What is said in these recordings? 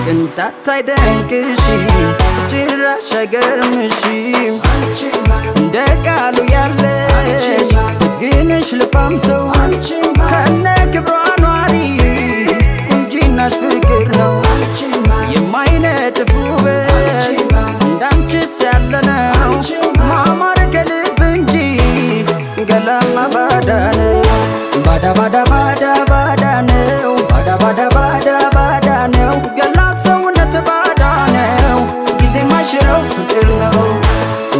ቅንጣት አይደንቅሽም ጭራሽ አይገርምሽም እንደ ቃሉ ያለሽ ደግነሽ ልባም ሰው ከነ ክብሯ ኗሪ ቁንጅናሽ ፍቅር ነው የማይነጥፍ ውበት እንዳንቺስ ያለ ነው ማማር ከልብ እንጂ ገላማ ባዳ ነው ባዳ ባዳ ባዳ ባዳ ነው ባዳ ባዳ ባዳ ባዳ ነው ገላ ሰውነት ባዳ ነው ጊዜ ማይሽረው ፍቅር ነው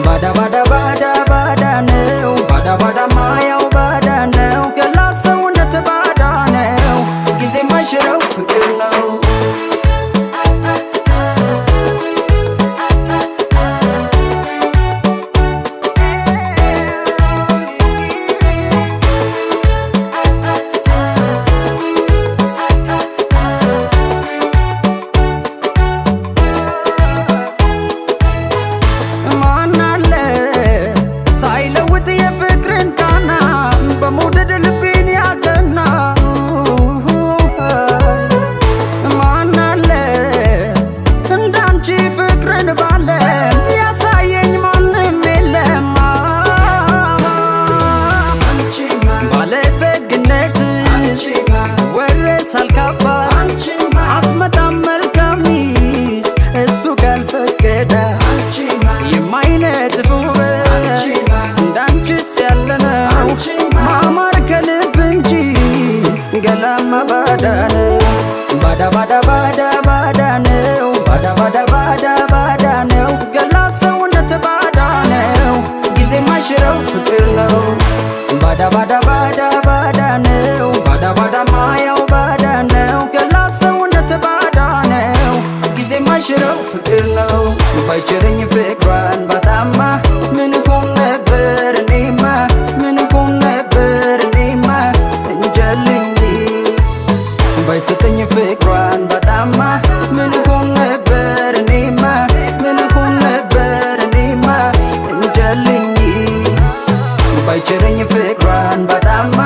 ባዳ ባዳ ባዳ ባዳ ነው ባዳ ባዳ ማያው ባዳ ነው ገላ ሰውነት ባዳ ነው ጊዜ ማይሽረው ፍቅር ነው ሳልካባ አትመጣም መልካም ሚስት እሱ ካልፈቀደ የማይነጥፍ ውበት እንዳንቺስ ያለ ነው ማማር ከልብ እንጂ ገላማ ባዳ ነው ባዳ ባዳ ባዳ ባዳ ነው ባዳ ባዳ ባዳ ባዳ ነው ገላ ሰውነት ባዳ ነው ጊዜ ማይሽረው ፍቅር ነው ባዳ ባዳ ባዳ ባዳ ነው ባዳ ባዳ ማያው ባዳ ነው ገላ ሰውነት ባዳ ነው ጊዜ ማይሽረው ፍቅር ነው ባይቸረኝ ፍቅሯን ባጣማ ምን ሆን ነበር እኔማ ምን ሆን ነበር እኔማ እንጃልኝ ባይሰጠኝ ፍቅሯን ባጣማ ምን ሆን ነበር እኔማ ምን ሆን ነበር እኔማ እንጃልኝ ባይቸረኝ ፍቅሯን ባጣማ